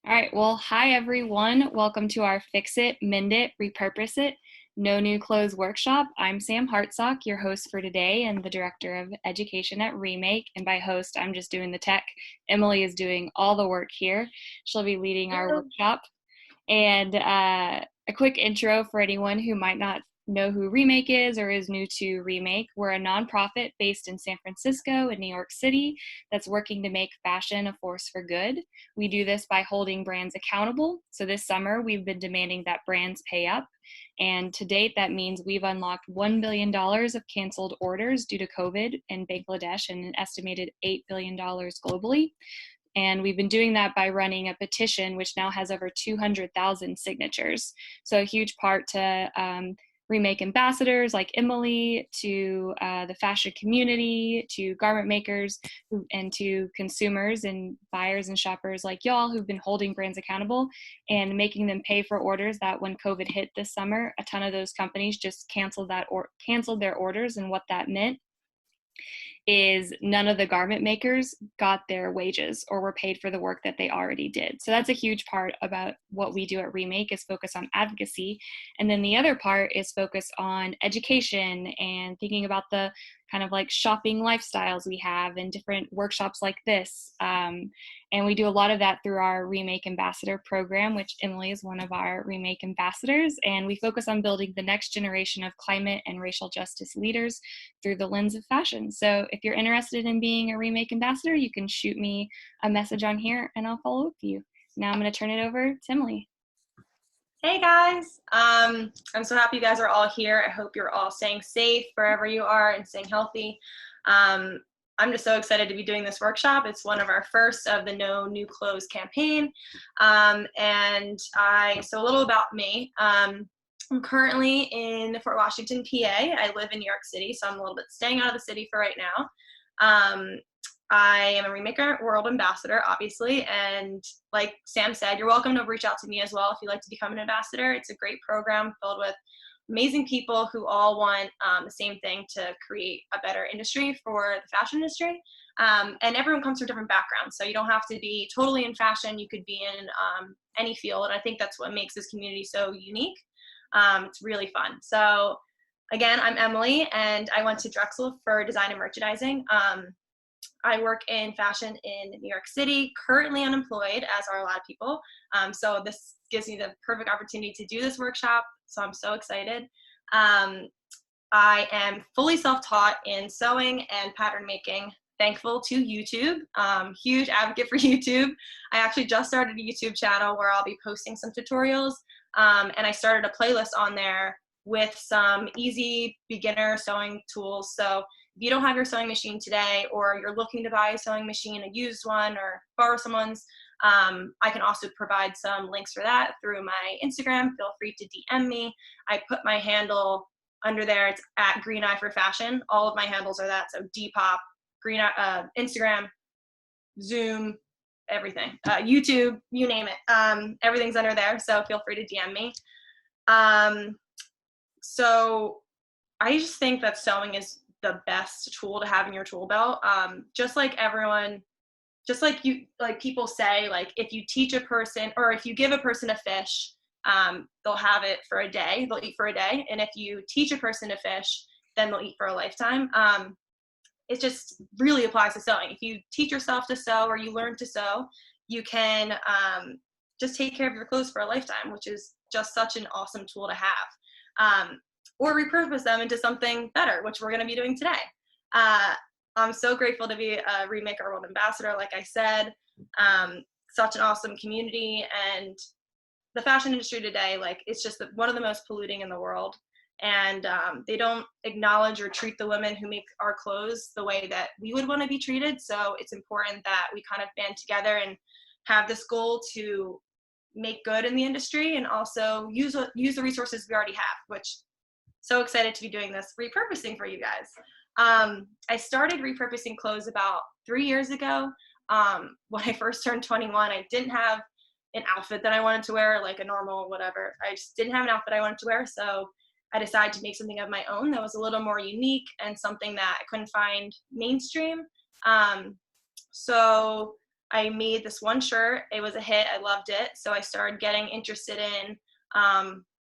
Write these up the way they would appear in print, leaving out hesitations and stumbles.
All right, well, hi everyone. Welcome to our Fix It, Mend It, Repurpose It, No New Clothes workshop. I'm Sam Hartsock, your host for today and the Director of Education at Remake. And by host, I'm just doing the tech. Emily is doing all the work here. She'll be leading our workshop. And a quick intro for anyone who might not know who Remake is or is new to Remake. We're a nonprofit based in San Francisco and New York City that's working to make fashion a force for good. We do this by holding brands accountable. So this summer, we've been demanding that brands pay up. And to date, that means we've unlocked $1 billion of canceled orders due to COVID in Bangladesh and an estimated $8 billion globally. And we've been doing that by running a petition, which now has over 200,000 signatures. So a huge part to Remake ambassadors like Emily, to the fashion community, to garment makers, and to consumers and buyers and shoppers like y'all who've been holding brands accountable and making them pay for orders that when COVID hit this summer, a ton of those companies just canceled their orders. And what that meant is none of the garment makers got their wages or were paid for the work that they already did. So that's a huge part about what we do at Remake is focus on advocacy. And then the other part is focus on education and thinking about the kind of like shopping lifestyles we have and different workshops like this. And we do a lot of that through our Remake Ambassador program, which Emily is one of our Remake ambassadors. And we focus on building the next generation of climate and racial justice leaders through the lens of fashion. So if you're interested in being a Remake ambassador, you can shoot me a message on here and I'll follow up with you. Now I'm going to turn it over to Emily. Hey guys, I'm so happy you guys are all here. I hope you're all staying safe wherever you are and staying healthy. I'm just so excited to be doing this workshop. It's one of our first of the No New Clothes campaign. So a little about me. I'm currently in Fort Washington, PA. I live in New York City, so I'm a little bit staying out of the city for right now. I am a Remaker World Ambassador, obviously, and like Sam said, you're welcome to reach out to me as well if you'd like to become an ambassador. It's a great program filled with amazing people who all want the same thing to create a better industry for the fashion industry. And everyone comes from different backgrounds, so you don't have to be totally in fashion. You could be in any field, and I think that's what makes this community so unique. It's really fun. So again, I'm Emily, and I went to Drexel for design and merchandising. I work in fashion in New York City, currently unemployed, as are a lot of people. So this gives me the perfect opportunity to do this workshop, so I'm so excited. I am fully self-taught in sewing and pattern making, thankful to YouTube. Huge advocate for YouTube. I actually just started a YouTube channel where I'll be posting some tutorials, and I started a playlist on there with some easy beginner sewing tools. So if you don't have your sewing machine today, or you're looking to buy a sewing machine, a used one, or borrow someone's, I can also provide some links for that through my Instagram. Feel free to DM me. I put my handle under there. It's at Green Eye for Fashion. All of my handles are that. So Depop, Green Eye, Instagram, Zoom, everything, YouTube, you name it. Everything's under there. So feel free to DM me. So I just think that sewing is the best tool to have in your tool belt. Just like people say, like if you teach a person, or if you give a person a fish, they'll have it for a day, they'll eat for a day. And if you teach a person to fish, then they'll eat for a lifetime. It just really applies to sewing. If you teach yourself to sew, or you learn to sew, you can just take care of your clothes for a lifetime, which is just such an awesome tool to have. Or repurpose them into something better, which we're going to be doing today. I'm so grateful to be a Remake Our World Ambassador, like I said. Such an awesome community, and the fashion industry today, like, it's just one of the most polluting in the world. And they don't acknowledge or treat the women who make our clothes the way that we would want to be treated. So it's important that we kind of band together and have this goal to make good in the industry, and also use the resources we already have, which so excited to be doing this repurposing for you guys. I started repurposing clothes about 3 years ago. When I first turned 21, I didn't have an outfit that I wanted to wear, like a normal whatever. I just didn't have an outfit I wanted to wear, so I decided to make something of my own that was a little more unique and something that I couldn't find mainstream. So I made this one shirt. It was a hit. I loved it. So I started getting interested in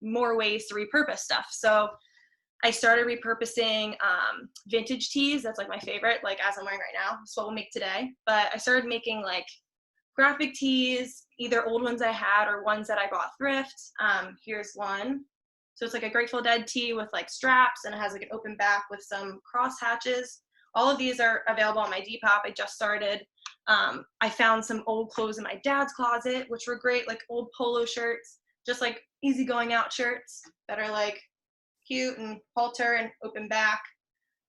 more ways to repurpose stuff. So I started repurposing vintage tees. That's like my favorite, like as I'm wearing right now. That's what we'll make today. But I started making like graphic tees, either old ones I had or ones that I bought thrift. Here's one. So it's like a Grateful Dead tee with like straps, and it has like an open back with some cross hatches. All of these are available on my Depop. I just started. I found some old clothes in my dad's closet, which were great, like old polo shirts, just like easy going out shirts that are like cute and halter and open back.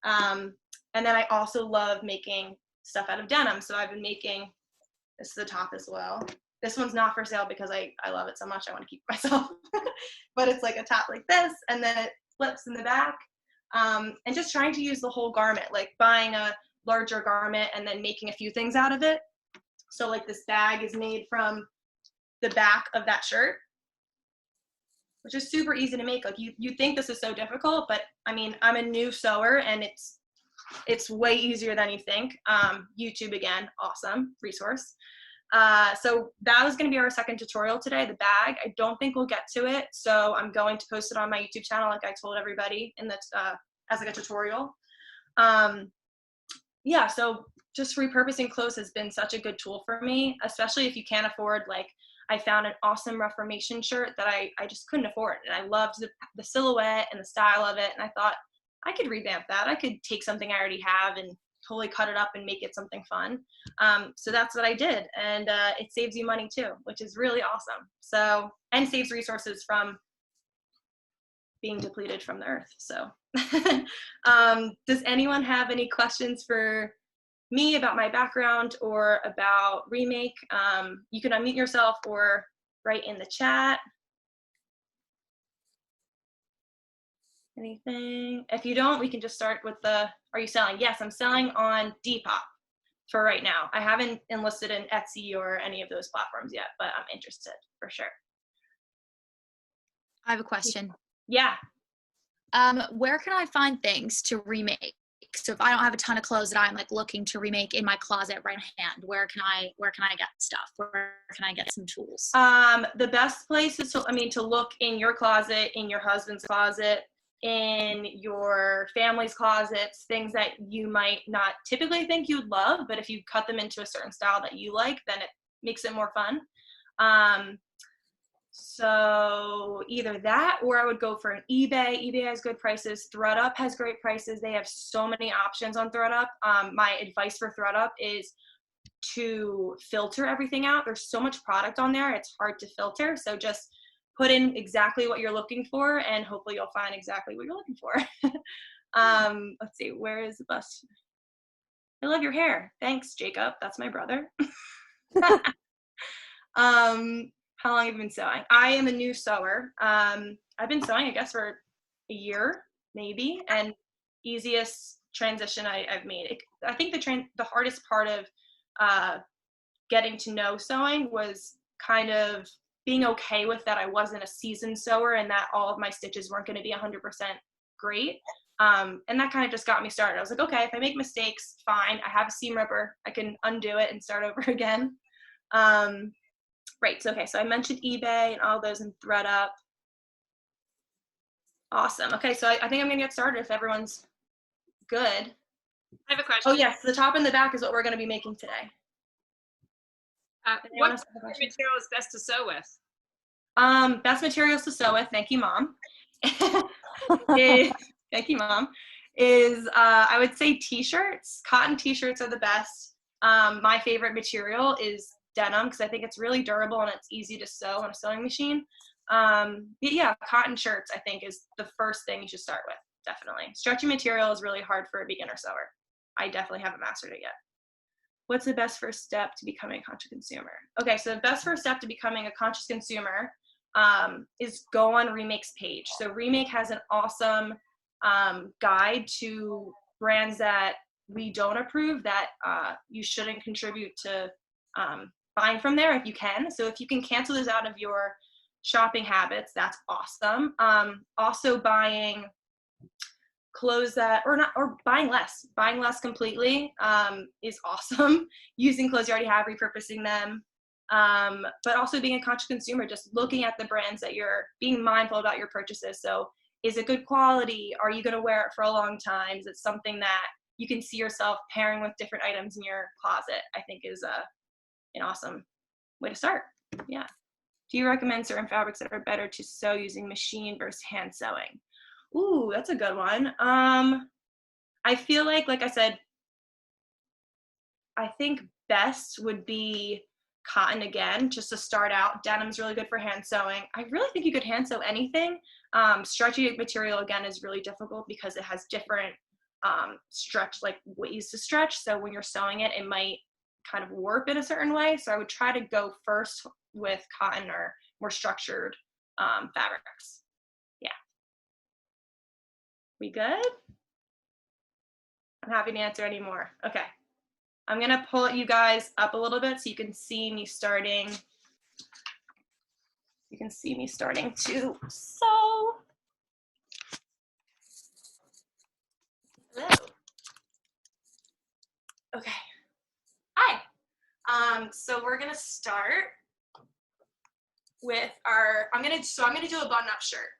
And then I also love making stuff out of denim. So I've been making, this is the top as well. This one's not for sale because I love it so much. I want to keep it myself. But it's like a top like this, and then it flips in the back. And just trying to use the whole garment, like buying a larger garment and then making a few things out of it. So like this bag is made from the back of that shirt, which is super easy to make. Like you think this is so difficult, but I mean, I'm a new sewer and it's way easier than you think. YouTube again, awesome resource. So that was going to be our second tutorial today, the bag. I don't think we'll get to it, so I'm going to post it on my YouTube channel like I told everybody in the as like a tutorial. Yeah, so just repurposing clothes has been such a good tool for me, especially if you can't afford, like I found an awesome Reformation shirt that I just couldn't afford, and I loved the silhouette and the style of it, and I thought I could revamp that. I could take something I already have and totally cut it up and make it something fun. So that's what I did, and it saves you money too, which is really awesome. So, and saves resources from being depleted from the earth. So does anyone have any questions for me about my background or about Remake? You can unmute yourself or write in the chat. Anything? If you don't, we can just start with the, are you selling? Yes, I'm selling on Depop for right now. I haven't enlisted in Etsy or any of those platforms yet, but I'm interested for sure. I have a question. Yeah. Where can I find things to remake? So if I don't have a ton of clothes that I'm like looking to remake in my closet right hand, where can I get stuff? Where can I get some tools? The best place is to look in your closet, in your husband's closet, in your family's closets, things that you might not typically think you'd love, but if you cut them into a certain style that you like, then it makes it more fun. So either that, or I would go for an eBay. eBay has good prices. ThredUp has great prices. They have so many options on ThredUp. My advice for ThredUp is to filter everything out. There's so much product on there, it's hard to filter. So just put in exactly what you're looking for, and hopefully you'll find exactly what you're looking for. Let's see, where is the bus? I love your hair. Thanks, Jacob. That's my brother. How long have you been sewing? I am a new sewer. I've been sewing, I guess, for a year, maybe, and easiest transition I've made. I think the hardest part of getting to know sewing was kind of being okay with that I wasn't a seasoned sewer and that all of my stitches weren't going to be 100% great. And that kind of just got me started. I was like, okay, if I make mistakes, fine. I have a seam ripper. I can undo it and start over again. Right, so okay, so I mentioned eBay and all those in ThredUp. Awesome. Okay, so I think I'm gonna get started if everyone's good. I have a question. Oh yes, the top and the back is what we're gonna be making today. What material is best to sew with? Best materials to sew with, thank you, Mom. Thank you, Mom. Is I would say t-shirts. Cotton t-shirts are the best. My favorite material is denim because I think it's really durable and it's easy to sew on a sewing machine. Yeah, cotton shirts I think is the first thing you should start with, definitely. Stretchy material is really hard for a beginner sewer. I definitely haven't mastered it yet. What's the best first step to becoming a conscious consumer? Okay, so the best first step to becoming a conscious consumer is go on Remake's page. So Remake has an awesome guide to brands that we don't approve that you shouldn't contribute to buying from there if you can. So if you can cancel those out of your shopping habits, that's awesome. Also buying clothes that, or buying less completely is awesome. Using clothes you already have, repurposing them, but also being a conscious consumer, just looking at the brands that you're being mindful about your purchases. So is it good quality? Are you going to wear it for a long time? Is it something that you can see yourself pairing with different items in your closet? I think is an awesome way to start. Yeah. Do you recommend certain fabrics that are better to sew using machine versus hand sewing? Ooh, that's a good one. I feel like I said, I think best would be cotton again, just to start out. Denim's really good for hand sewing. I really think you could hand sew anything. Stretchy material again is really difficult because it has different ways to stretch. So when you're sewing it, it might kind of warp in a certain way. So I would try to go first with cotton or more structured fabrics. Yeah. We good? I'm happy to answer any more. Okay. I'm gonna pull you guys up a little bit so you can see me starting. You can see me starting to sew. Hello. Okay. Hi. So we're gonna start with our. I'm gonna do a button-up shirt.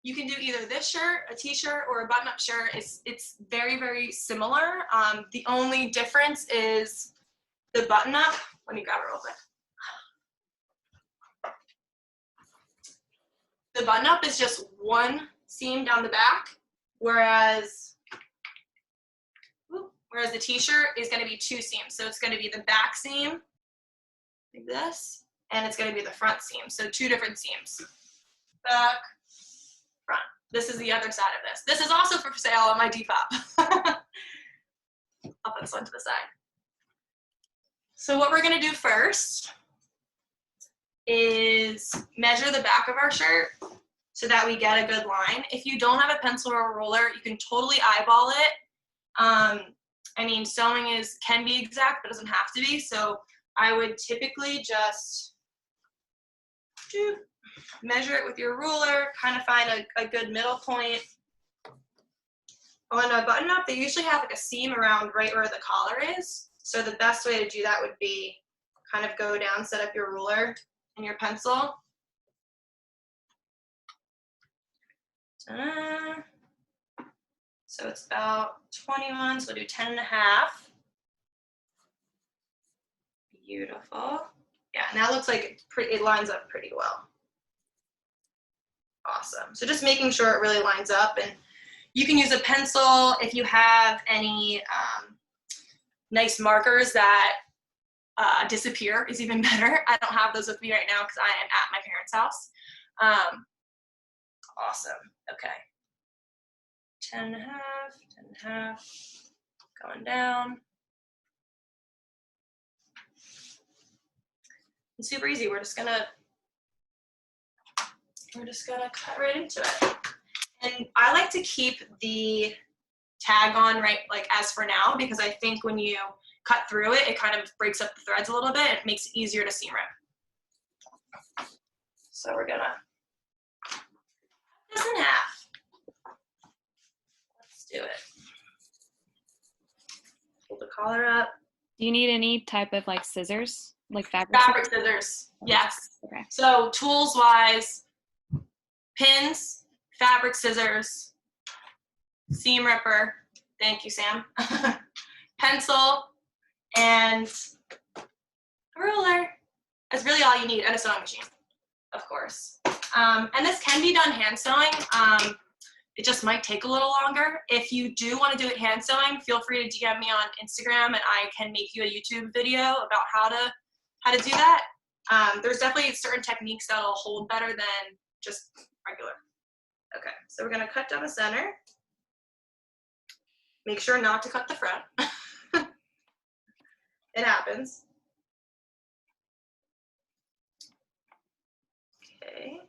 You can do either this shirt, a t-shirt, or a button-up shirt. It's very, very similar. The only difference is the button-up. Let me grab it real quick. The button-up is just one seam down the back, whereas the t-shirt is going to be two seams. So it's going to be the back seam, like this, and it's going to be the front seam. So two different seams, back, front. This is the other side of this. This is also for sale on my Depop. I'll put this one to the side. So what we're going to do first is measure the back of our shirt so that we get a good line. If you don't have a pencil or a ruler, you can totally eyeball it. I mean, sewing can be exact, but it doesn't have to be. So I would typically just measure it with your ruler, kind of find a good middle point. On a button up, they usually have like a seam around right where the collar is. So the best way to do that would be kind of go down, set up your ruler and your pencil. So it's about 21, so we'll do 10 and a half. Beautiful. Yeah, and that looks like it lines up pretty well. Awesome. So just making sure it really lines up, and you can use a pencil if you have any nice markers that disappear is even better. I don't have those with me right now because I am at my parents' house. Awesome. Okay. 10 and a half, 10 and a half, going down. It's super easy. We're just gonna cut right into it. And I like to keep the tag on right as for now, because I think when you cut through it, it kind of breaks up the threads a little bit. It makes it easier to seam rip. So we're gonna cut this in half. Let's do it. Pull the collar up. Do you need any type of scissors, fabric scissors? Yes. Okay. So tools wise, pins, fabric scissors, seam ripper. Thank you, Sam. Pencil and a ruler. That's really all you need, and a sewing machine, of course. And this can be done hand sewing. It just might take a little longer. If you do want to do it hand sewing, feel free to DM me on Instagram, and I can make you a YouTube video about how to do that. There's definitely certain techniques that'll hold better than just regular. Okay, so we're gonna cut down the center. Make sure not to cut the front. It happens. Okay.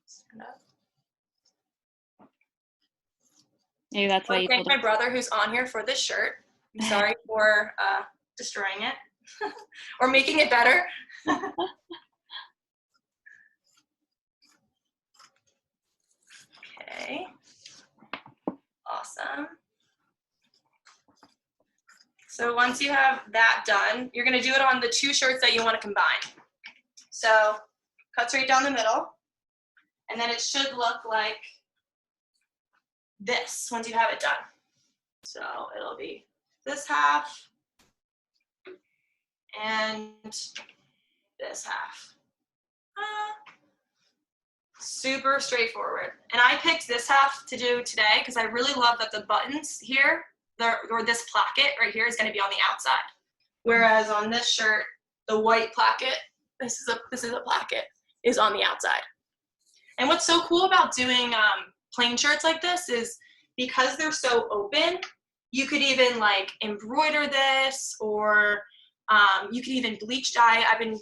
Stand up. Maybe that's why you thank my brother who's on here for this shirt. I'm sorry for destroying it or making it better. Okay. Awesome. So once you have that done, you're going to do it on the two shirts that you want to combine. So cuts right down the middle, and then it should look like this once you have it done. So it'll be this half and this half. Super straightforward. And I picked this half to do today because I really love that the buttons here, or this placket right here, is going to be on the outside. Whereas on this shirt, the white placket, this is a placket, is on the outside. And what's so cool about doing plain shirts like this is because they're so open, you could even like embroider this, or you could even bleach dye. I've been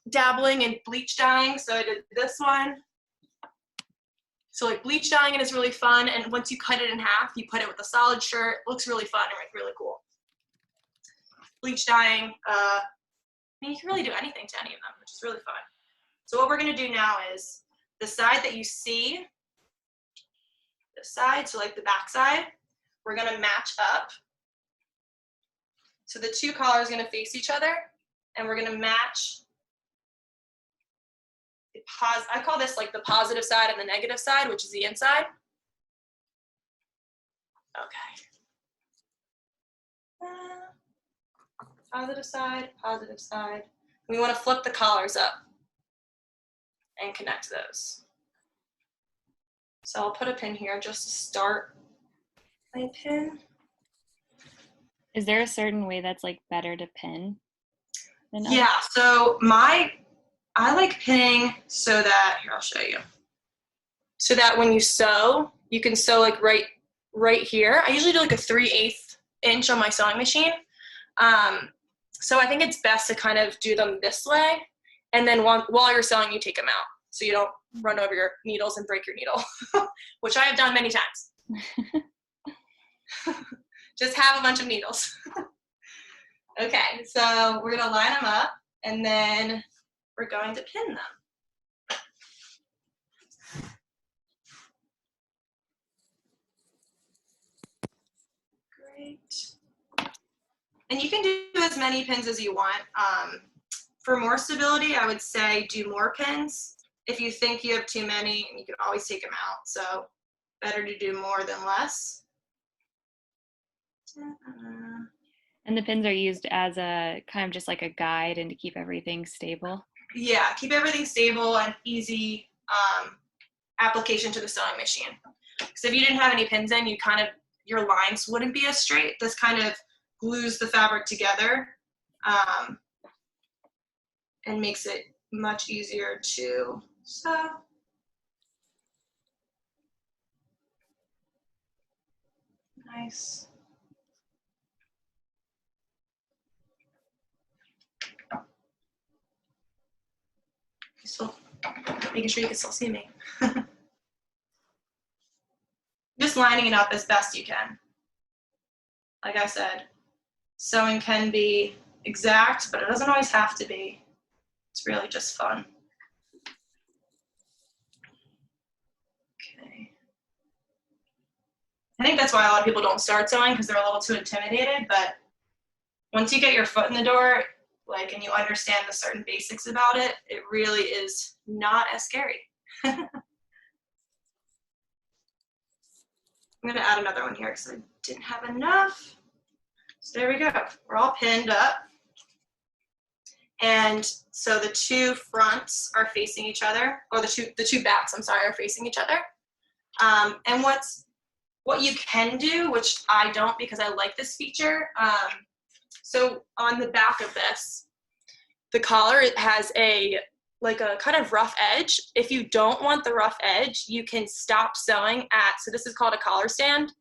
dabbling in bleach dyeing, so I did this one. So like bleach dyeing it is really fun, and once you cut it in half, you put it with a solid shirt. It looks really fun and really cool. Bleach dyeing, I mean, you can really do anything to any of them, which is really fun. So what we're gonna do now is the side that you see, this side, so like the back side, we're gonna match up. So the two collars are gonna face each other, and we're gonna match. I call this like the positive side and the negative side, which is the inside. Okay. Positive side, positive side. We want to flip the collars up and connect those. So I'll put a pin here just to start my pin. Is there a certain way that's like better to pin than others? Yeah, so I like pinning so that, here, I'll show you. So that when you sew, you can sew like right here. I usually do like a 3/8 inch on my sewing machine. So I think it's best to kind of do them this way. And then while you're sewing, you take them out. So you don't run over your needles and break your needle, which I have done many times. Just have a bunch of needles. Okay, so we're gonna line them up, and then we're going to pin them. Great. And you can do as many pins as you want. For more stability, I would say do more pins. If you think you have too many, you can always take them out. So better to do more than less. And the pins are used as a kind of just like a guide and to keep everything stable. Yeah, keep everything stable and easy application to the sewing machine. Because if you didn't have any pins in, your lines wouldn't be as straight. This kind of glues the fabric together and makes it much easier to sew. Nice. Still making sure you can still see me. Just lining it up as best you can. Like I said, sewing can be exact, but it doesn't always have to be. It's really just fun. Okay. I think that's why a lot of people don't start sewing, because they're a little too intimidated, but once you get your foot in the door, and you understand the certain basics about it, it really is not as scary. I'm gonna add another one here because I didn't have enough. So there we go. We're all pinned up. And so the two fronts are facing each other, or the two backs, I'm sorry, are facing each other. And what you can do, which I don't because I like this feature, so on the back of this, the collar, it has a kind of rough edge. If you don't want the rough edge, you can stop sewing so this is called a collar stand.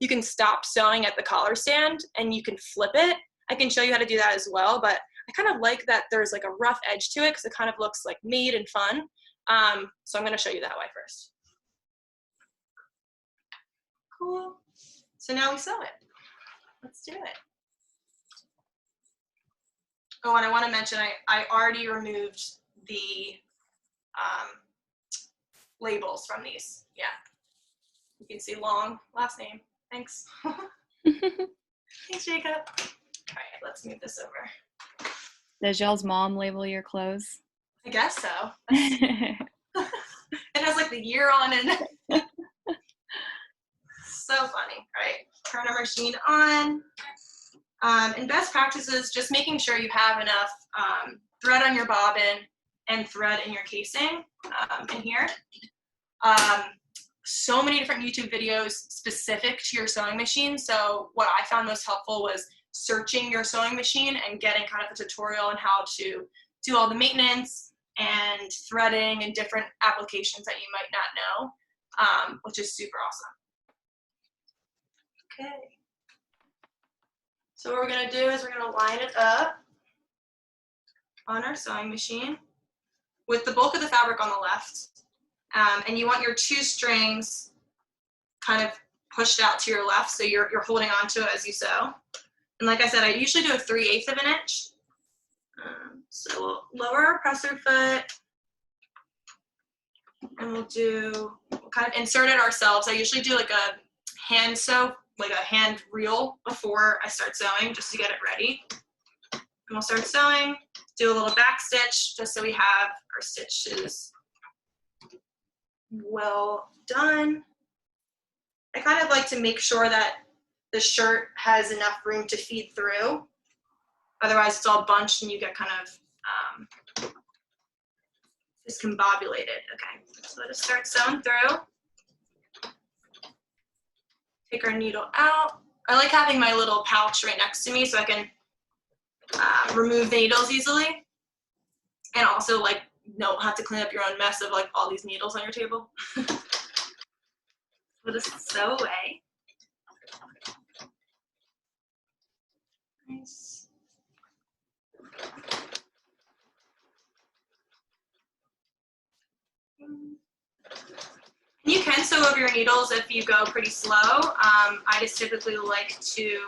You can stop sewing at the collar stand and you can flip it. I can show you how to do that as well, but I kind of like that there's like a rough edge to it because it kind of looks like neat and fun. So I'm gonna show you that way first. Cool. So now we sew it. Let's do it. Oh, and I want to mention I already removed the labels from these. Yeah. You can see long last name. Thanks. Thanks, Jacob. All right, let's move this over. Does y'all's mom label your clothes? I guess so. It has like the year on it. So funny, right? Turn our machine on. And best practices, just making sure you have enough thread on your bobbin and thread in your casing in here. So many different YouTube videos specific to your sewing machine. So what I found most helpful was searching your sewing machine and getting kind of a tutorial on how to do all the maintenance and threading and different applications that you might not know, which is super awesome. Okay. So what we're gonna do is we're gonna line it up on our sewing machine with the bulk of the fabric on the left. And you want your 2 strings kind of pushed out to your left, so you're holding on to it as you sew. And like I said, I usually do a 3/8 of an inch. So we'll lower our presser foot, and we'll kind of insert it ourselves. I usually do like a hand sew, like a hand reel before I start sewing, just to get it ready. And we'll start sewing, do a little back stitch, just so we have our stitches well done. I kind of like to make sure that the shirt has enough room to feed through. Otherwise it's all bunched and you get kind of discombobulated. Okay, so let us start sewing through. Take our needle out. I like having my little pouch right next to me so I can remove the needles easily. And also like don't have to clean up your own mess of like all these needles on your table. Let us sew away. Nice. You can sew over your needles if you go pretty slow. I just typically like to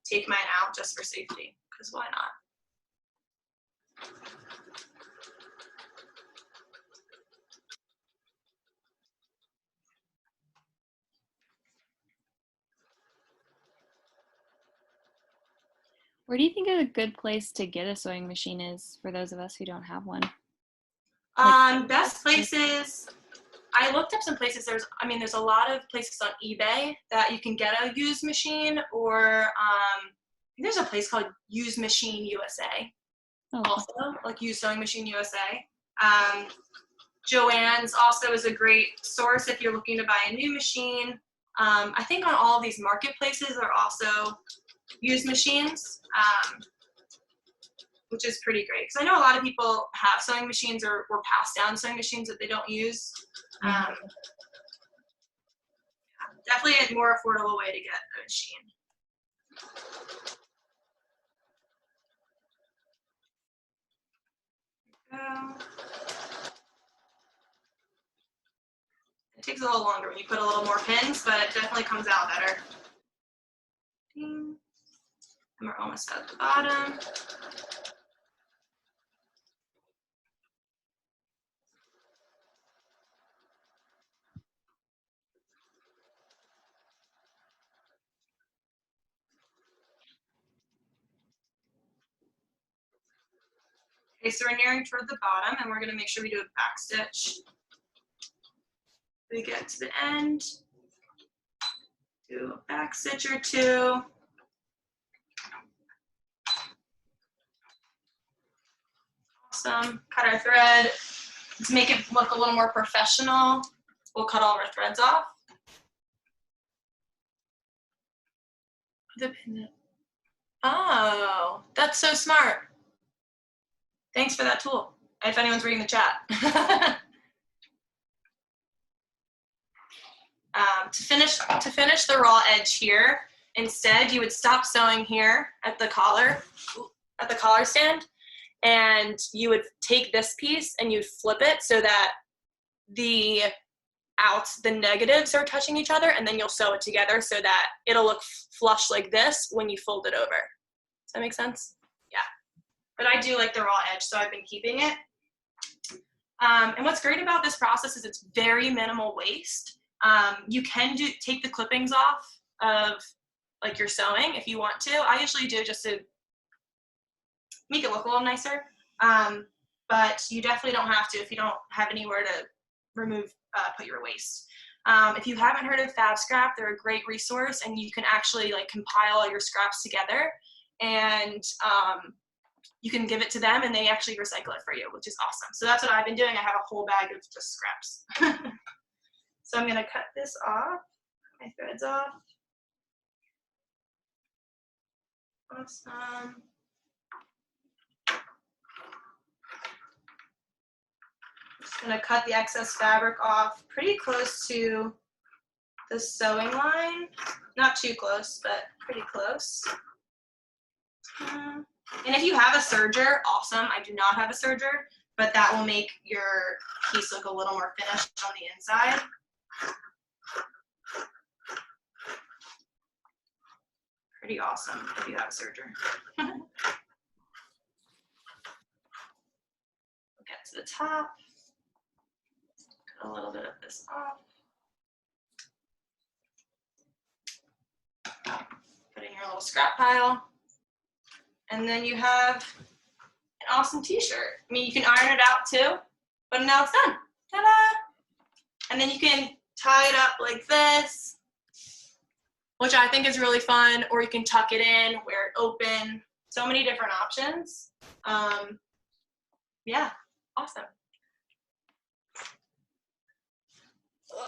take mine out just for safety, because why not? Where do you think a good place to get a sewing machine is for those of us who don't have one? Best places, I looked up some places. There's a lot of places on eBay that you can get a used machine, or there's a place called Used Machine USA. Oh. Also, like Used Sewing Machine USA. Joann's also is a great source if you're looking to buy a new machine. I think on all of these marketplaces are also used machines, which is pretty great, because I know a lot of people have sewing machines or pass down sewing machines that they don't use. Definitely a more affordable way to get a machine. It takes a little longer when you put a little more pins, but it definitely comes out better. And we're almost at the bottom. Okay, so we're nearing toward the bottom, and we're going to make sure we do a back stitch. We get to the end, do a back stitch or 2. Awesome. Cut our thread. To make it look a little more professional, we'll cut all of our threads off. Oh, that's so smart. Thanks for that tool, if anyone's reading the chat. To finish the raw edge here, instead you would stop sewing here at the collar stand, and you would take this piece and you'd flip it so that the negatives are touching each other, and then you'll sew it together so that it'll look flush like this when you fold it over. Does that make sense? Yeah. But I do like the raw edge, so I've been keeping it. And what's great about this process is it's very minimal waste. You can take the clippings off of like your sewing if you want to. I usually do just to make it look a little nicer. But you definitely don't have to if you don't have anywhere to put your waste. If you haven't heard of Fab Scrap, they're a great resource, and you can actually like compile all your scraps together, and you can give it to them, and they actually recycle it for you, which is awesome. So that's what I've been doing. I have a whole bag of just scraps. So I'm gonna cut this off, my threads off. Awesome. Just gonna cut the excess fabric off pretty close to the sewing line. Not too close, but pretty close. And if you have a serger, awesome. I do not have a serger, but that will make your piece look a little more finished on the inside. Pretty awesome if you have a serger. We'll get to the top. Cut a little bit of this off. Put in your little scrap pile. And then you have an awesome t-shirt. I mean, you can iron it out too, but now it's done. Ta-da! And then you can tie it up like this, which I think is really fun, or you can tuck it in, wear it open. So many different options. Yeah, awesome.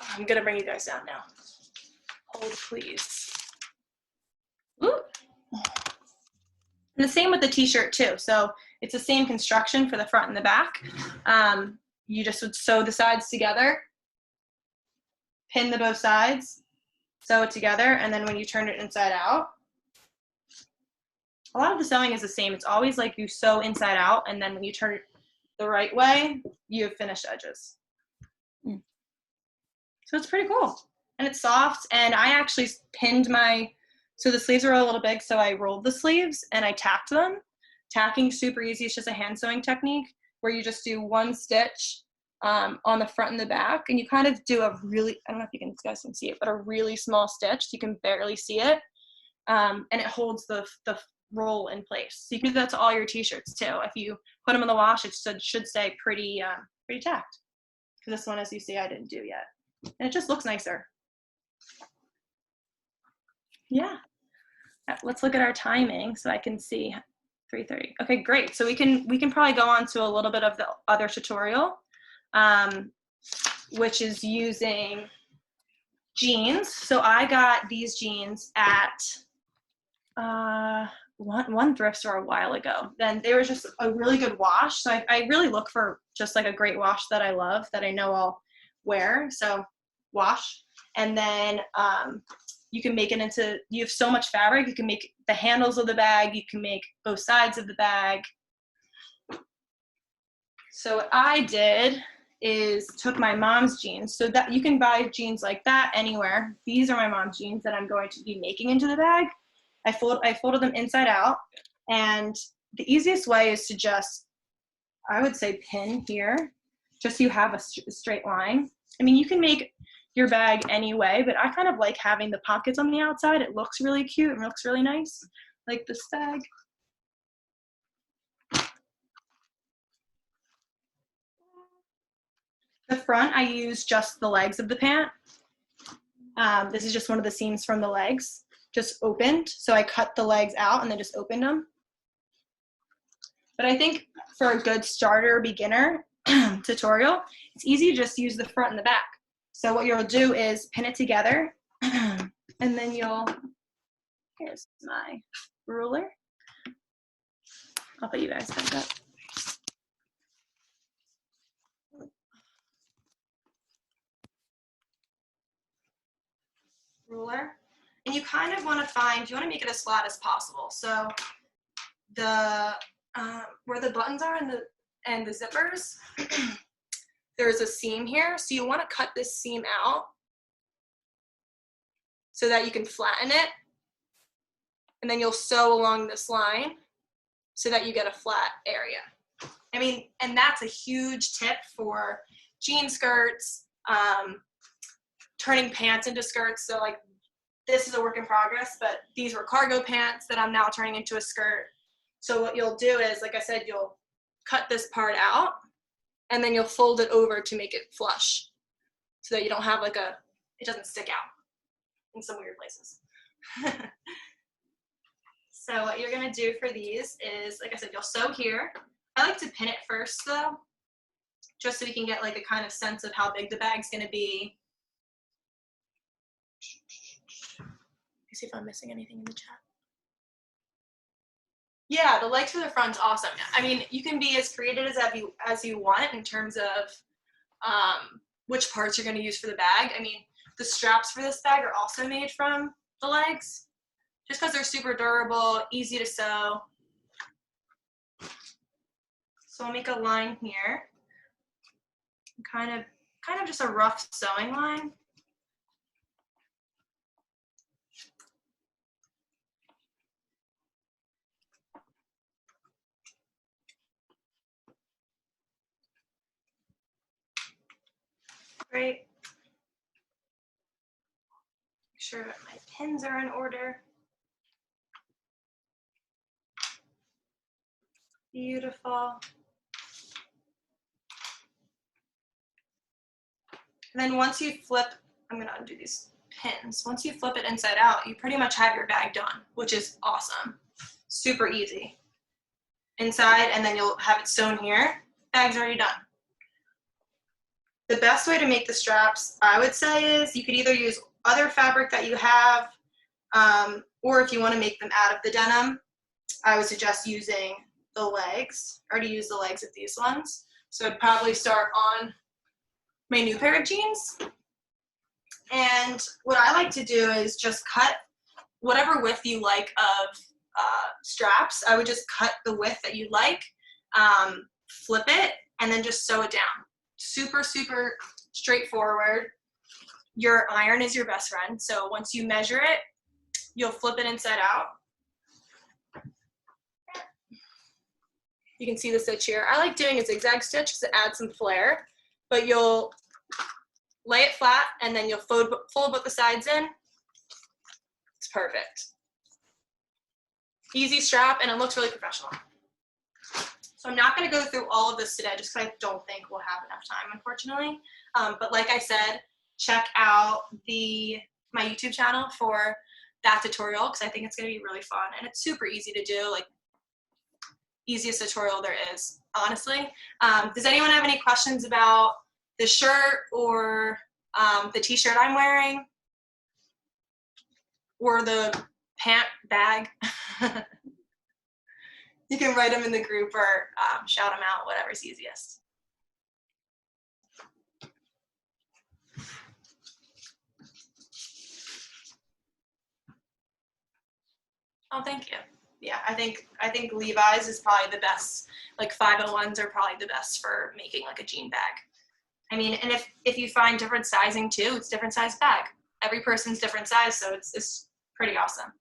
I'm gonna bring you guys down now. Hold, please. Woo. And the same with the t-shirt too. So it's the same construction for the front and the back. You just would sew the sides together, pin the both sides, sew it together, and then when you turn it inside out, a lot of the sewing is the same. It's always like you sew inside out, and then when you turn it the right way, you have finished edges. So it's pretty cool. And it's soft, and I actually pinned so the sleeves were a little big, so I rolled the sleeves and I tacked them. Tacking super easy. It's just a hand sewing technique where you just do one stitch on the front and the back, and you kind of do a really, I don't know if you guys can see it, but a really small stitch. You can barely see it, and it holds the roll in place. So you can do that to all your t-shirts too. If you put them in the wash, it should stay pretty tacked. Because this one, as you see, I didn't do yet, and it just looks nicer. Yeah. Let's look at our timing so I can see 3:30. Okay, great. So we can probably go on to a little bit of the other tutorial, which is using jeans. So I got these jeans at one thrift store a while ago. Then they were just a really good wash. So I really look for just like a great wash that I love, that I know I'll wear. So wash. And then you can make it into, you have so much fabric, you can make the handles of the bag, you can make both sides of the bag. So what I did is took my mom's jeans, so that you can buy jeans like that anywhere. These are my mom's jeans that I'm going to be making into the bag. I folded them inside out, and the easiest way is to just, I would say, pin here, just so you have a straight line. I mean, you can make your bag anyway, but I kind of like having the pockets on the outside. It looks really cute and looks really nice, like this bag. The front, I use just the legs of the pant. This is just one of the seams from the legs, just opened. So I cut the legs out and then just opened them. But I think for a good starter beginner tutorial, it's easy to just use the front and the back. So what you'll do is pin it together, and then here's my ruler. I'll put you guys back up. Ruler. And you kind of want to make it as flat as possible. So where the buttons are and the zippers, there's a seam here, so you want to cut this seam out so that you can flatten it, and then you'll sew along this line so that you get a flat area. I mean, and that's a huge tip for jean skirts, turning pants into skirts. So like this is a work in progress, but these were cargo pants that I'm now turning into a skirt. So what you'll do is, like I said, you'll cut this part out and then you'll fold it over to make it flush so that you don't have like it doesn't stick out in some weird places. So what you're gonna do for these is, like I said, you'll sew here. I like to pin it first though, just so we can get like a kind of sense of how big the bag's gonna be. Let me see if I'm missing anything in the chat. Yeah, the legs for the front's awesome. I mean, you can be as creative as you want in terms of which parts you're gonna use for the bag. I mean, the straps for this bag are also made from the legs, just because they're super durable, easy to sew. So I'll make a line here, kind of just a rough sewing line. Great. Make sure that my pins are in order. Beautiful. And then once you flip, I'm gonna undo these pins. Once you flip it inside out, you pretty much have your bag done, which is awesome. Super easy. Inside, and then you'll have it sewn here. Bag's already done. The best way to make the straps, I would say, is you could either use other fabric that you have, or if you want to make them out of the denim, I would suggest using the legs. I already used the legs of these ones. So I'd probably start on my new pair of jeans. And what I like to do is just cut whatever width you like of straps. I would just cut the width that you like, flip it, and then just sew it down. Super, super straightforward. Your iron is your best friend. So once you measure it, you'll flip it inside out. You can see the stitch here. I like doing a zigzag stitch because it adds some flair, but you'll lay it flat and then you'll fold both the sides in. It's perfect. Easy strap, and it looks really professional. So I'm not going to go through all of this today just because I don't think we'll have enough time, unfortunately. But like I said, check out my YouTube channel for that tutorial because I think it's going to be really fun and it's super easy to do, like easiest tutorial there is, honestly. Does anyone have any questions about the shirt or the t-shirt I'm wearing or the pant bag? You can write them in the group or shout them out, whatever's easiest. Oh, thank you. Yeah, I think Levi's is probably the best. Like 501s are probably the best for making like a jean bag. I mean, and if you find different sizing too, it's different size bag. Every person's different size, so it's pretty awesome.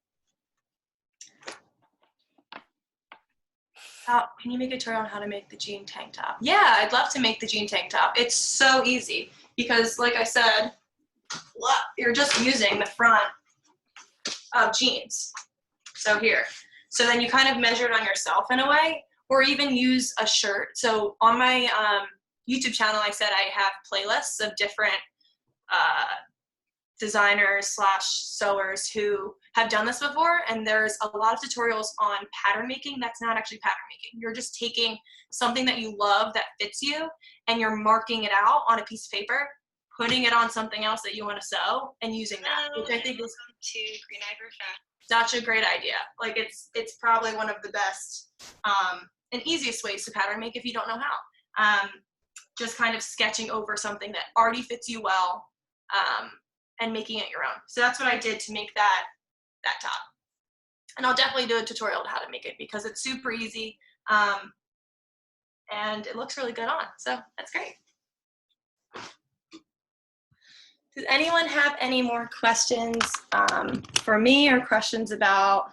Can you make a tutorial on how to make the jean tank top? Yeah, I'd love to make the jean tank top. It's so easy because, like I said, you're just using the front of jeans. So here. So then you kind of measure it on yourself in a way, or even use a shirt. So on my YouTube channel, I said I have playlists of different designers / sewers who have done this before, and there's a lot of tutorials on pattern making that's not actually pattern making. You're just taking something that you love that fits you and you're marking it out on a piece of paper, putting it on something else that you want to sew, and using that, which I think is to Green Ivory Fat. Such a great idea. Like it's probably one of the best and easiest ways to pattern make if you don't know how. Just kind of sketching over something that already fits you well and making it your own. So that's what I did to make that top. And I'll definitely do a tutorial on how to make it because it's super easy and it looks really good on. So that's great. Does anyone have any more questions for me or questions about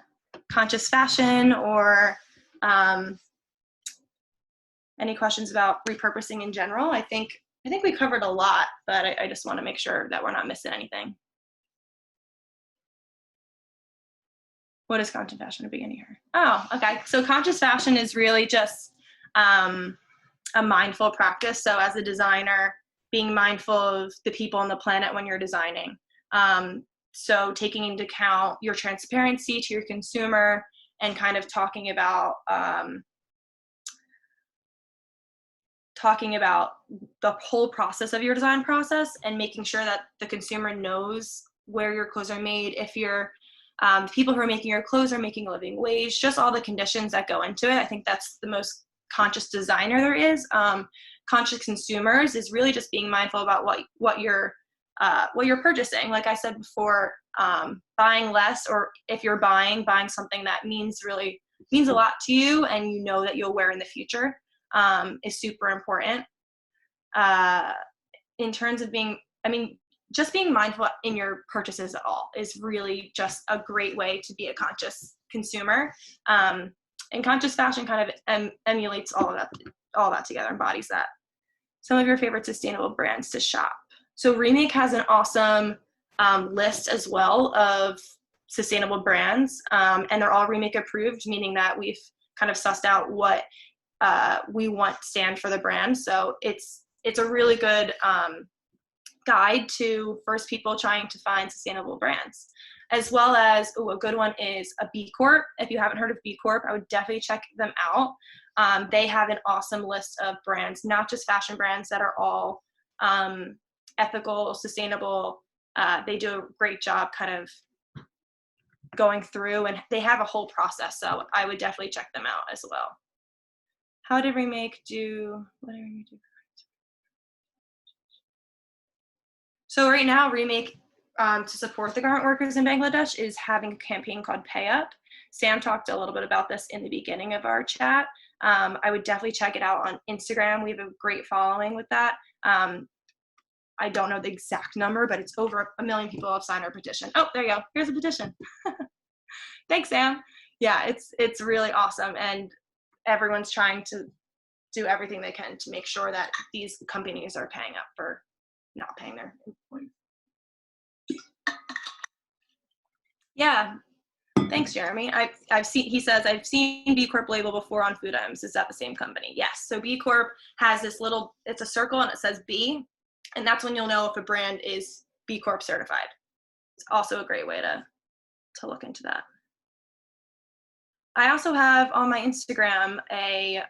conscious fashion or any questions about repurposing in general? I think I think we covered a lot, but I just want to make sure that we're not missing anything. What is conscious fashion at the beginning here? Oh, okay. So conscious fashion is really just a mindful practice. So as a designer, being mindful of the people on the planet when you're designing. So taking into account your transparency to your consumer and kind of talking about the whole process of your design process and making sure that the consumer knows where your clothes are made. If you're the people who are making your clothes are making a living wage, just all the conditions that go into it. I think that's the most conscious designer there is. Conscious consumers is really just being mindful about what you're purchasing. Like I said before, buying less, or if you're buying something that means a lot to you and you know that you'll wear in the future, is super important. In terms of just being mindful in your purchases at all is really just a great way to be a conscious consumer. And conscious fashion kind of emulates all that together, embodies that. Some of your favorite sustainable brands to shop. So Remake has an awesome list as well of sustainable brands, and they're all Remake approved, meaning that we've kind of sussed out what we want to stand for the brand. So it's a really good guide to first people trying to find sustainable brands, as well as a good one is a B Corp. If you haven't heard of B Corp, I would definitely check them out. They have an awesome list of brands, not just fashion brands, that are all ethical, sustainable. They do a great job kind of going through, and they have a whole process. So I would definitely check them out as well. How did Remake do? What did Remake do? So right now, Remake, to support the garment workers in Bangladesh, is having a campaign called Pay Up. Sam talked a little bit about this in the beginning of our chat. I would definitely check it out on Instagram. We have a great following with that. I don't know the exact number, but it's over 1 million people have signed our petition. Oh, there you go. Here's a petition. Thanks, Sam. Yeah, it's really awesome. And everyone's trying to do everything they can to make sure that these companies are paying up for not paying their employees. Yeah, thanks, Jeremy. He says, I've seen B Corp label before on food items. Is that the same company? Yes. So B Corp has this it's a circle and it says B, and that's when you'll know if a brand is B Corp certified. It's also a great way to look into that. I also have on my Instagram a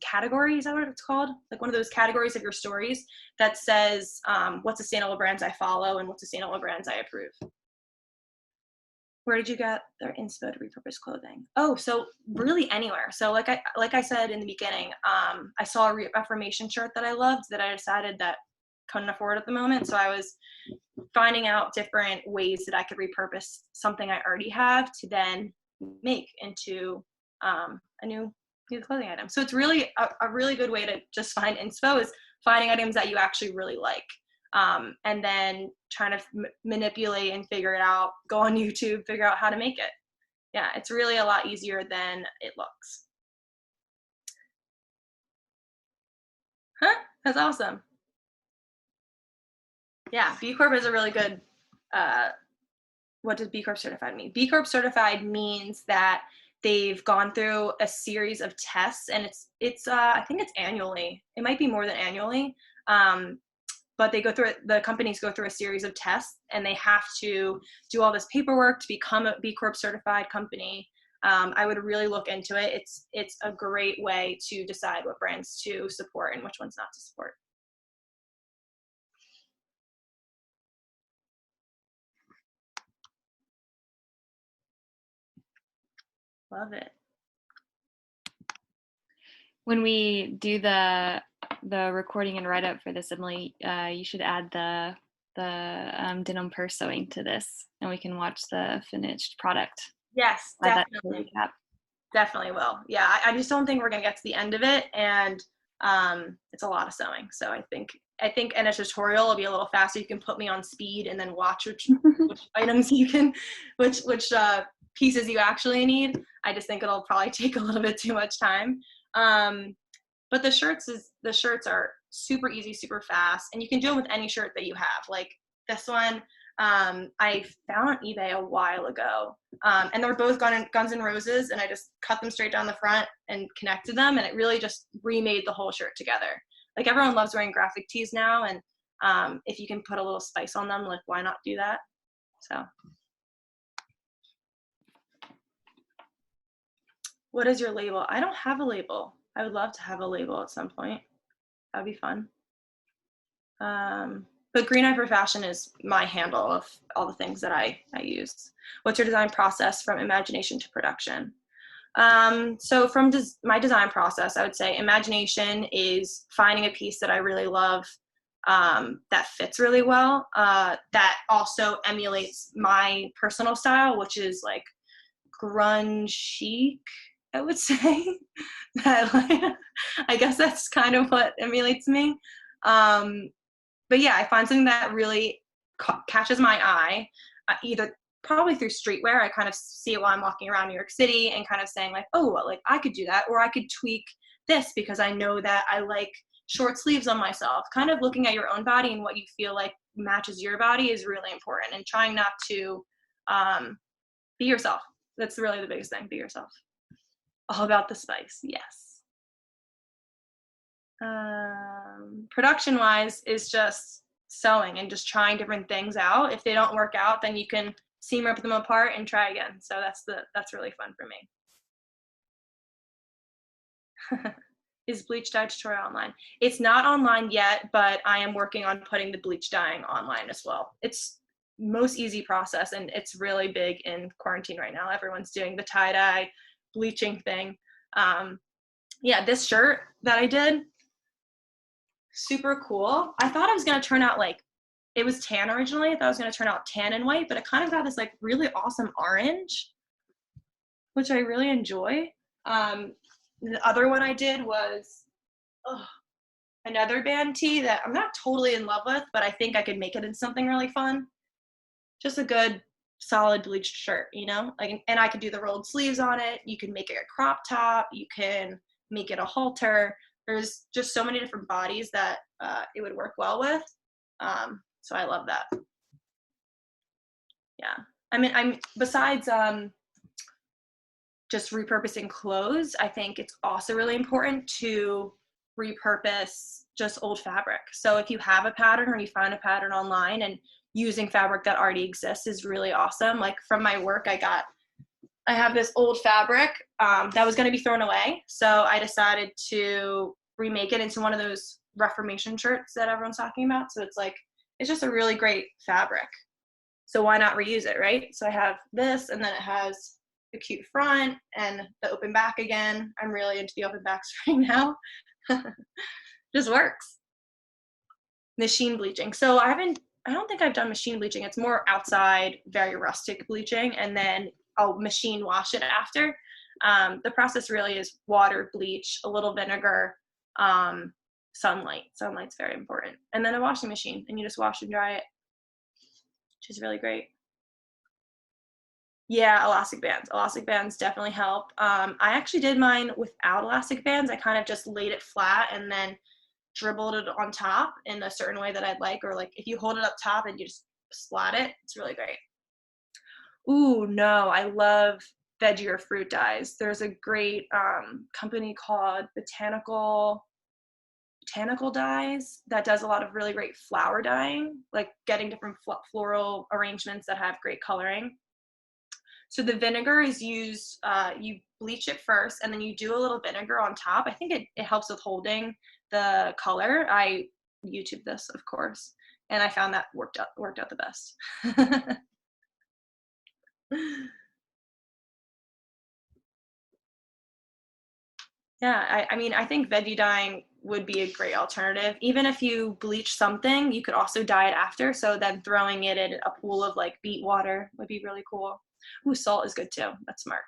category, is that what it's called? Like one of those categories of your stories that says what sustainable brands I follow and what sustainable brands I approve. Where did you get their inspo to repurpose clothing? Oh, so really anywhere. So like I said in the beginning, I saw a Reformation shirt that I loved that I decided that couldn't afford at the moment. So I was finding out different ways that I could repurpose something I already have to then make into a new clothing item. So it's really a really good way to just find inspo, is finding items that you actually really like, and then trying to manipulate and figure it out. Go on YouTube, figure out how to make it. Yeah, it's really a lot easier than it looks. Huh? That's awesome. Yeah, B Corp is a really good, what does B Corp certified mean? B Corp certified means that they've gone through a series of tests, and it's I think it's annually. It might be more than annually, but the companies go through a series of tests, and they have to do all this paperwork to become a B Corp certified company. I would really look into it. It's a great way to decide what brands to support and which ones not to support. Love it. When we do the recording and write up for this, Emily, you should add the denim purse sewing to this, and we can watch the finished product. Yes, definitely. Definitely will. Yeah, I just don't think we're gonna get to the end of it, and it's a lot of sewing. So I think in a tutorial it'll be a little faster. You can put me on speed and then watch which items you can, which pieces you actually need. I just think it'll probably take a little bit too much time. But the shirts are super easy, super fast, and you can do them with any shirt that you have. Like this one, I found on eBay a while ago, and they were both Guns N' Roses, and I just cut them straight down the front and connected them, and it really just remade the whole shirt together. Like everyone loves wearing graphic tees now, and if you can put a little spice on them, like why not do that? So. What is your label? I don't have a label. I would love to have a label at some point. That'd be fun. But Green Eye for Fashion is my handle of all the things that I use. What's your design process from imagination to production? So from my design process, I would say imagination is finding a piece that I really love, that fits really well, that also emulates my personal style, which is like grunge chic, I would say. That, like, I guess that's kind of what emulates me. But yeah, I find something that really catches my eye, either probably through streetwear. I kind of see it while I'm walking around New York City and kind of saying like, oh, well, like I could do that, or I could tweak this because I know that I like short sleeves on myself. Kind of looking at your own body and what you feel like matches your body is really important, and trying not to be yourself. That's really the biggest thing. Be yourself. All about the spice. Yes. Production wise is just sewing and just trying different things out. If they don't work out, then you can seam rip them apart and try again. So that's really fun for me. Is bleach dye tutorial online? It's not online yet, but I am working on putting the bleach dyeing online as well. It's most easy process, and it's really big in quarantine right now. Everyone's doing the tie-dye bleaching thing. Yeah, this shirt that I did, super cool. I thought it was going to turn out like, it was tan originally. I thought it was going to turn out tan and white, but it kind of got this like really awesome orange, which I really enjoy. The other one I did was another band tee that I'm not totally in love with, but I think I could make it into something really fun. Just a good solid bleached shirt, you know, like, and I could do the rolled sleeves on it. You can make it a crop top. You can make it a halter. There's just so many different bodies that it would work well with. So I love that. Yeah. I mean, besides just repurposing clothes, I think it's also really important to repurpose just old fabric. So if you have a pattern or you find a pattern online, and using fabric that already exists is really awesome. Like from my work, I have this old fabric that was going to be thrown away. So I decided to remake it into one of those Reformation shirts that everyone's talking about. So it's just a really great fabric. So why not reuse it, right? So I have this, and then it has the cute front and the open back again. I'm really into the open backs right now. Just works. Machine bleaching. So I don't think I've done machine bleaching. It's more outside, very rustic bleaching, and then I'll machine wash it after. The process really is water, bleach, a little vinegar, sunlight. Sunlight's very important. And then a washing machine, and you just wash and dry it, which is really great. Yeah, elastic bands. Elastic bands definitely help. I actually did mine without elastic bands. I kind of just laid it flat and then dribbled it on top in a certain way that I'd like, or like if you hold it up top and you just splat it, it's really great. Ooh, no, I love veggie or fruit dyes. There's a great company called Botanical Dyes that does a lot of really great flower dyeing, like getting different floral arrangements that have great coloring. So the vinegar is used, you bleach it first, and then you do a little vinegar on top. I think it helps with holding the color. I YouTubed this, of course, and I found that worked out the best. Yeah, I mean, I think veggie dyeing would be a great alternative. Even if you bleach something, you could also dye it after. So then throwing it in a pool of like beet water would be really cool. Ooh, salt is good too. That's smart.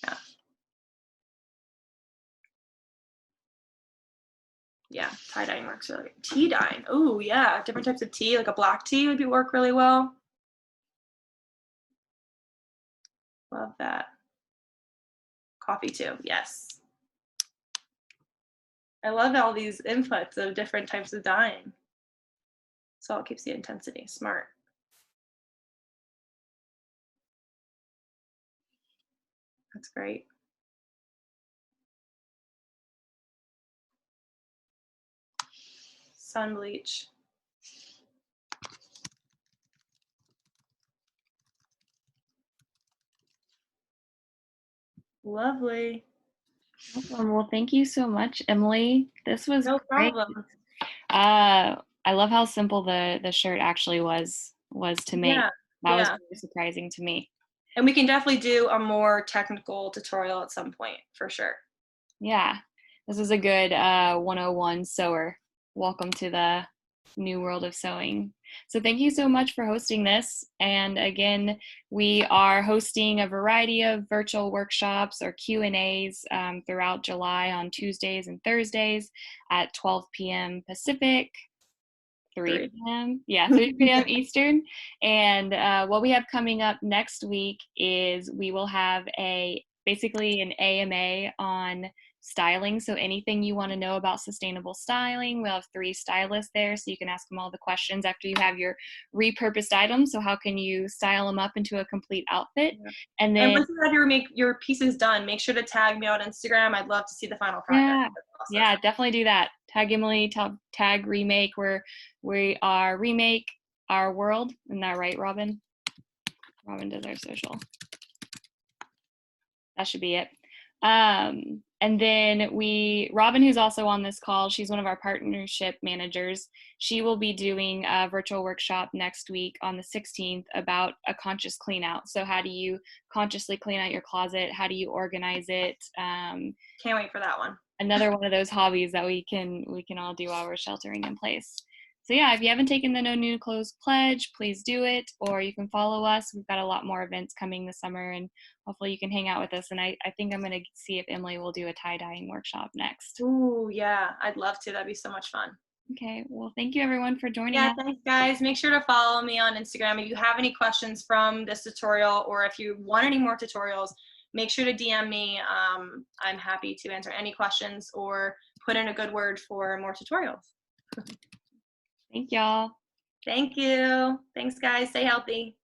Yeah. Yeah, tie dyeing works really good. Tea dyeing. Oh yeah, different types of tea, like a black tea would work really well. Love that. Coffee too, yes. I love all these inputs of different types of dyeing. So it keeps the intensity. Smart. That's great. Sun bleach. Lovely. Awesome. Well, thank you so much, Emily. This was No great. problem. I love how simple the shirt actually was to make. Yeah. That was Yeah. really surprising to me. And we can definitely do a more technical tutorial at some point for sure. Yeah, this is a good 101 sewer. Welcome to the new world of sewing. So thank you so much for hosting this. And again, we are hosting a variety of virtual workshops or Q&As throughout July on Tuesdays and Thursdays at 12 p.m. Pacific, 3 p.m. Yeah, 3 p.m. Eastern. And what we have coming up next week is we will have basically an AMA on styling. So anything you want to know about sustainable styling, we'll have 3 stylists there, so you can ask them all the questions after you have your repurposed items. So how can you style them up into a complete outfit? Yeah. And then once you have your pieces done, make sure to tag me on Instagram. I'd love to see the final product. yeah, yeah, definitely do that. Tag Emily, tag Remake. We are Remake Our World. Isn't that right, Robin? Robin does our social. That should be it. And then Robin, who's also on this call, she's one of our partnership managers. She will be doing a virtual workshop next week on the 16th about a conscious clean out. So how do you consciously clean out your closet? How do you organize it? Can't wait for that one. Another one of those hobbies that we can all do while we're sheltering in place. So yeah, if you haven't taken the No New Clothes pledge, please do it, or you can follow us. We've got a lot more events coming this summer, and hopefully you can hang out with us. And I think I'm going to see if Emily will do a tie-dyeing workshop next. Ooh, yeah, I'd love to. That'd be so much fun. Okay, well, thank you everyone for joining Yeah, us. thanks guys. Make sure to follow me on Instagram. If you have any questions from this tutorial, or if you want any more tutorials, make sure to DM me. I'm happy to answer any questions or put in a good word for more tutorials. Thank y'all. Thank you. Thanks guys. Stay healthy.